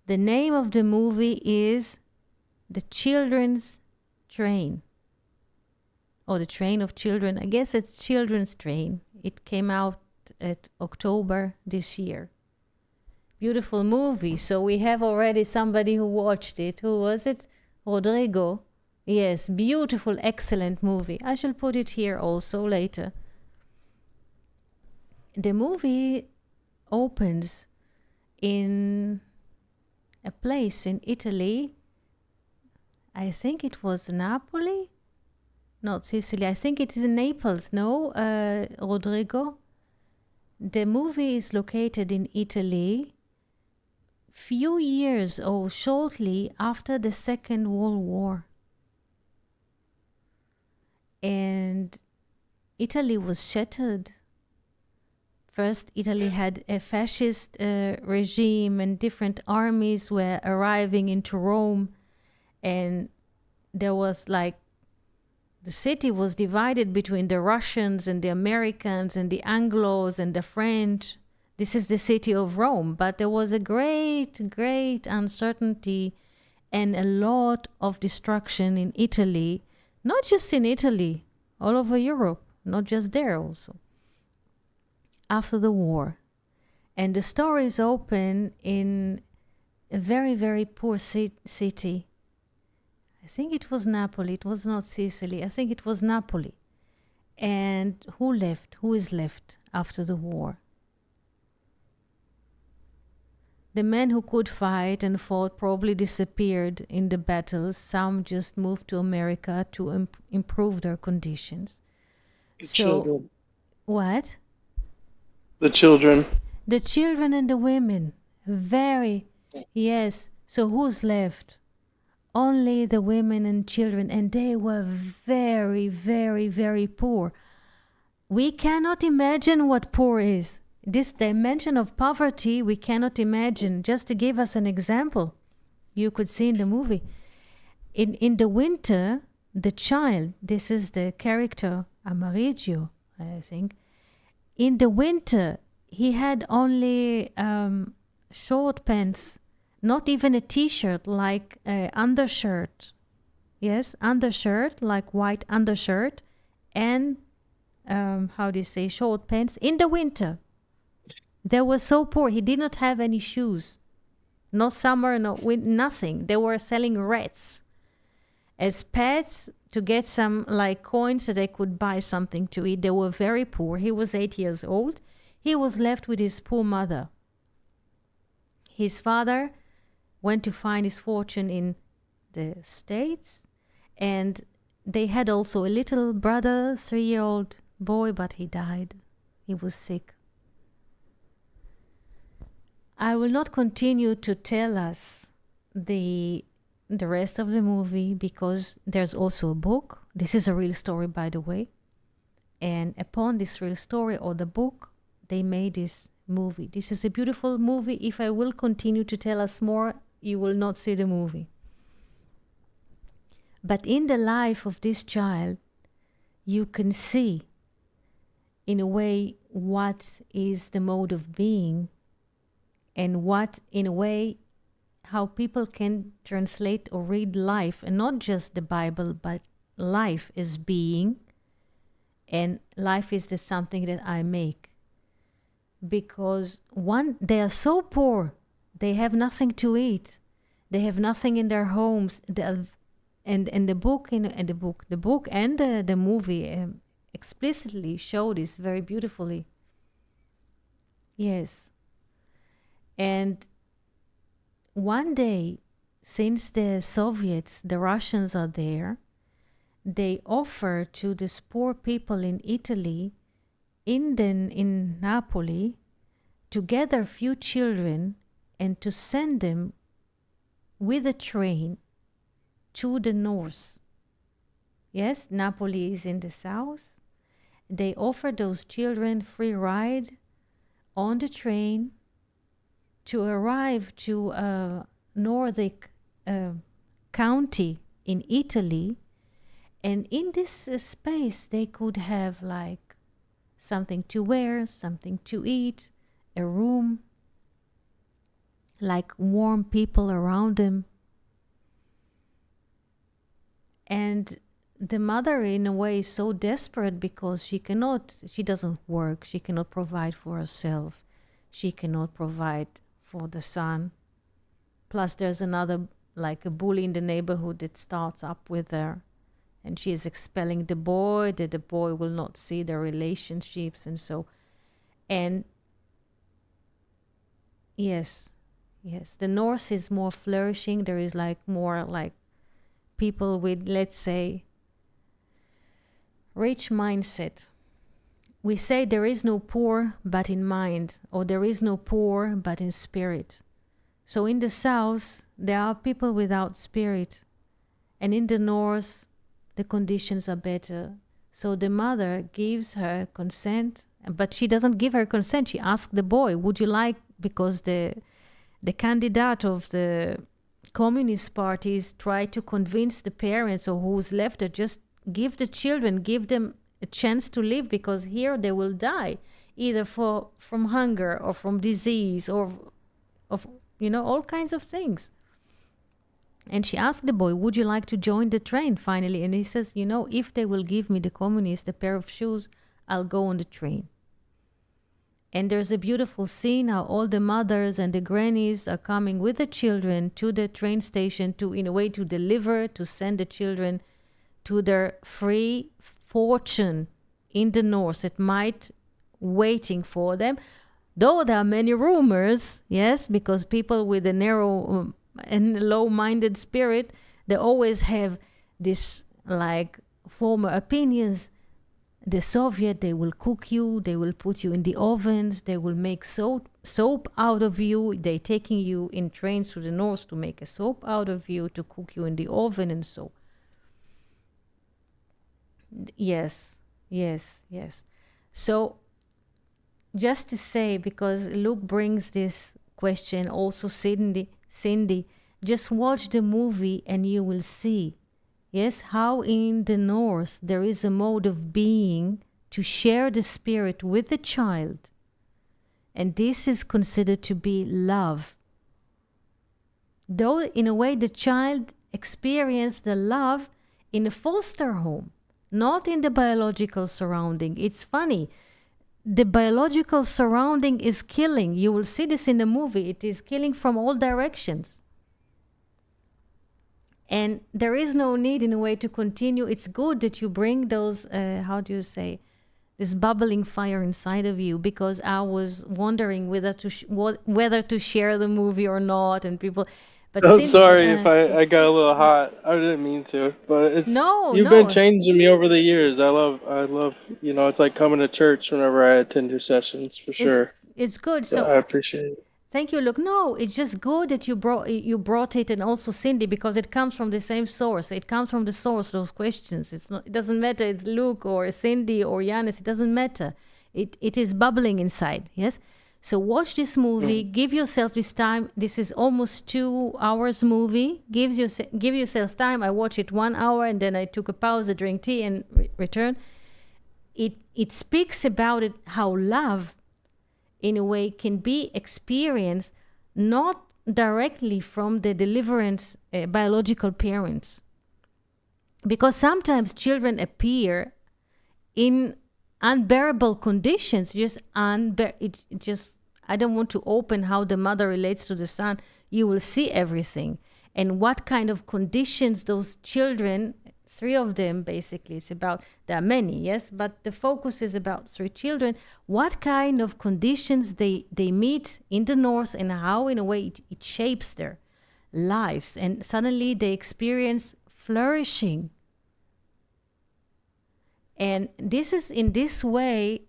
A: the name of the movie is The Children's Train. Or The Train of Children. I guess it's Children's Train. It came out at October this year. Beautiful movie. So we have already somebody who watched it. Who was it? Rodrigo. Yes, beautiful, excellent movie. I shall put it here also later. The movie opens in a place in Italy. I think it was Napoli? Not Sicily. I think it is in Naples. No, Rodrigo? The movie is located in Italy few years or shortly after the Second World War. And Italy was shattered. First, Italy had a fascist regime, and different armies were arriving into Rome. And there was the city was divided between the Russians and the Americans and the Anglos and the French. This is the city of Rome. But there was a great, great uncertainty and a lot of destruction in Italy. Not just in Italy, all over Europe, not just there also. After the war. And the story is open in a very, very poor city. I think it was Napoli. It was not Sicily. I think it was Napoli. And who left? Who is left after the war? The men who could fight and fought probably disappeared in the battles. Some just moved to America to improve their conditions.
C: Children.
A: What?
C: The children.
A: The children and the women. Very, yes, So who's left? Only the women and children, and they were very, very, very poor. We cannot imagine what poor is. This dimension of poverty we cannot imagine. Just to give us an example, you could see in the movie. In the winter, the child, this is the character Amerigio, I think. In the winter, he had only short pants, not even a t-shirt, like an undershirt. Yes, undershirt, like white undershirt, and how do you say, short pants in the winter. They were so poor. He did not have any shoes. No summer, no winter, nothing. They were selling rats as pets to get some like coins so they could buy something to eat. They were very poor. He was 8 years old. He was left with his poor mother. His father went to find his fortune in the States, and they had also a little brother, 3-year-old boy, but he died. He was sick. I will not continue to tell us the rest of the movie because there's also a book. This is a real story, by the way. And upon this real story or the book, they made this movie. This is a beautiful movie. If I will continue to tell us more, you will not see the movie. But in the life of this child, you can see, in a way, what is the mode of being, and what, in a way, how people can translate or read life, and not just the Bible, but life as being, and life is the something that I make. Because they are so poor, they have nothing to eat, they have nothing in their homes. And the book and the movie explicitly show this very beautifully. Yes. And one day, since the Soviets, the Russians are there, they offer to these poor people in Italy, in Napoli, to gather a few children and to send them with a train to the north. Yes, Napoli is in the south. They offer those children free ride on the train to arrive to a Nordic county in Italy, and in this space they could have like something to wear, something to eat, a room, like warm people around them. And the mother, in a way, is so desperate because she doesn't work, she cannot provide for herself, she cannot provide for the son. Plus there's another, like a bully in the neighborhood that starts up with her, and she is expelling the boy, that the boy will not see their relationships, and so. And yes, the north is more flourishing. There is like more like people with, let's say, rich mindset. We say there is no poor but in mind, or there is no poor but in spirit. So in the south, there are people without spirit. And in the north, the conditions are better. So the mother gives her consent, but she doesn't give her consent. She asks the boy, would you like, because the candidate of the Communist parties try to convince the parents or who's left to just give the children, give them a chance to live, because here they will die either from hunger or from disease or of all kinds of things. And she asked the boy, would you like to join the train finally? And he says, if they will give me, the communists, a pair of shoes, I'll go on the train. And there's a beautiful scene how all the mothers and the grannies are coming with the children to the train station to, in a way, to deliver, to send the children to their free fortune in the north that might waiting for them. Though there are many rumors, yes, because people with a narrow and low-minded spirit, they always have this like former opinions. the Soviet, they will cook you, they will put you in the ovens, they will make soap out of you. They taking you in trains to the north to make a soap out of you, to cook you in the oven and so. Yes, yes, yes. So just to say, because Luke brings this question, also Cindy, just watch the movie and you will see, yes, how in the north there is a mode of being to share the spirit with the child. And this is considered to be love. Though in a way the child experienced the love in a foster home, not in the biological surrounding. It's funny. The biological surrounding is killing. You will see this in the movie. It is killing from all directions. And there is no need in a way to continue. It's good that you bring those, how do you say, this bubbling fire inside of you, because I was wondering whether to share the movie or not, and people. But
C: I'm
A: since,
C: sorry if I got a little hot. I didn't mean to, but you've been changing me over the years. I love, it's like coming to church whenever I attend your sessions, for sure.
A: It's good.
C: So I appreciate it.
A: Thank you, Luke. No, it's just good that you brought it, and also Cindy, because it comes from the same source. It comes from the source, those questions. It doesn't matter it's Luke or Cindy or Yanis. It doesn't matter. It is bubbling inside, yes? So watch this movie. Give yourself this time. This is almost 2 hours movie. Give yourself time. I watched it 1 hour, and then I took a pause, a drink tea, and return. It speaks about it, how love, in a way, can be experienced not directly from the deliverance biological parents. Because sometimes children appear in unbearable conditions, I don't want to open how the mother relates to the son. You will see everything. And what kind of conditions those children, 3 of them basically, there are many, yes, but the focus is about 3 children, what kind of conditions they meet in the north, and how in a way it shapes their lives, and suddenly they experience flourishing. And this is in this way,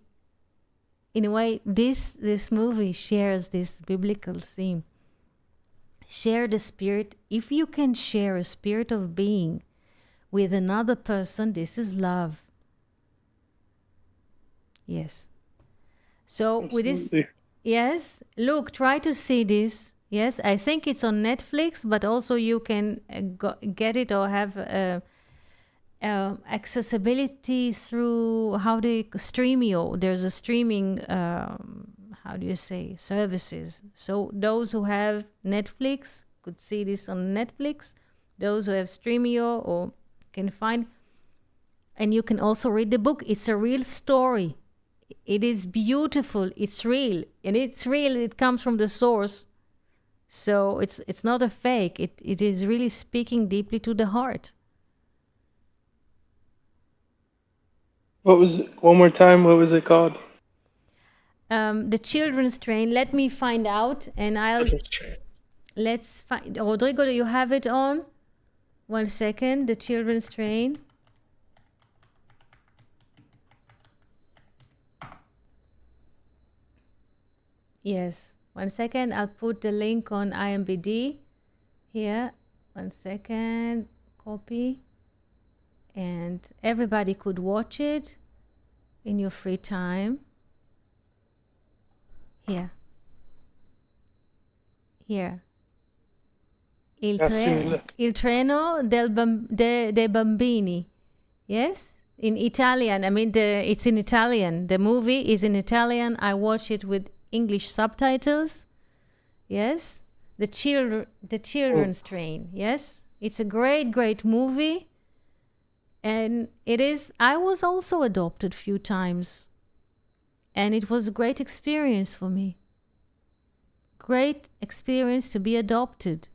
A: in a way, this movie shares this biblical theme. Share the spirit. If you can share a spirit of being with another person, this is love. Yes. So absolutely. With this, yes, look, try to see this. Yes, I think it's on Netflix, but also you can get it or have accessibility through Streamio. There's a streaming, services. So those who have Netflix could see this on Netflix. Those who have Streamio or can find, and you can also read the book. It's a real story. It is beautiful. It's real, and it's real. It comes from the source, so it's not a fake. It is really speaking deeply to the heart.
C: What was it? One more time? What was it called?
A: The Children's Train. Let me find out, and let's find. Rodrigo, do you have it on? 1 second. The Children's Train. Yes. 1 second. I'll put the link on IMBD here. 1 second. Copy. And everybody could watch it in your free time. Here. Il treno dei bambini. Yes? In Italian. I mean, it's in Italian. The movie is in Italian. I watch it with English subtitles. Yes? The Children's Train. Yes? It's a great, great movie. And I was also adopted a few times. And it was a great experience for me. Great experience to be adopted.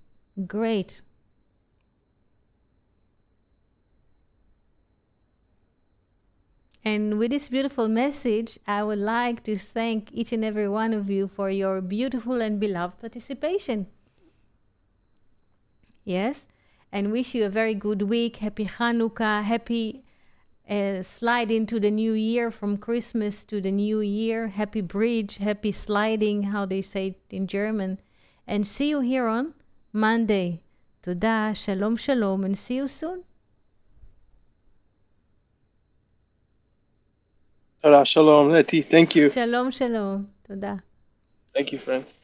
A: Great. And with this beautiful message, I would like to thank each and every one of you for your beautiful and beloved participation. Yes? And wish you a very good week. Happy Hanukkah. Happy slide into the new year, from Christmas to the new year. Happy bridge, happy sliding, how they say it in German. And see you here on Monday. Toda, shalom, shalom, and see you soon.
C: Shalom, Leti. Thank you.
A: Shalom, shalom. Toda.
C: Thank you, friends.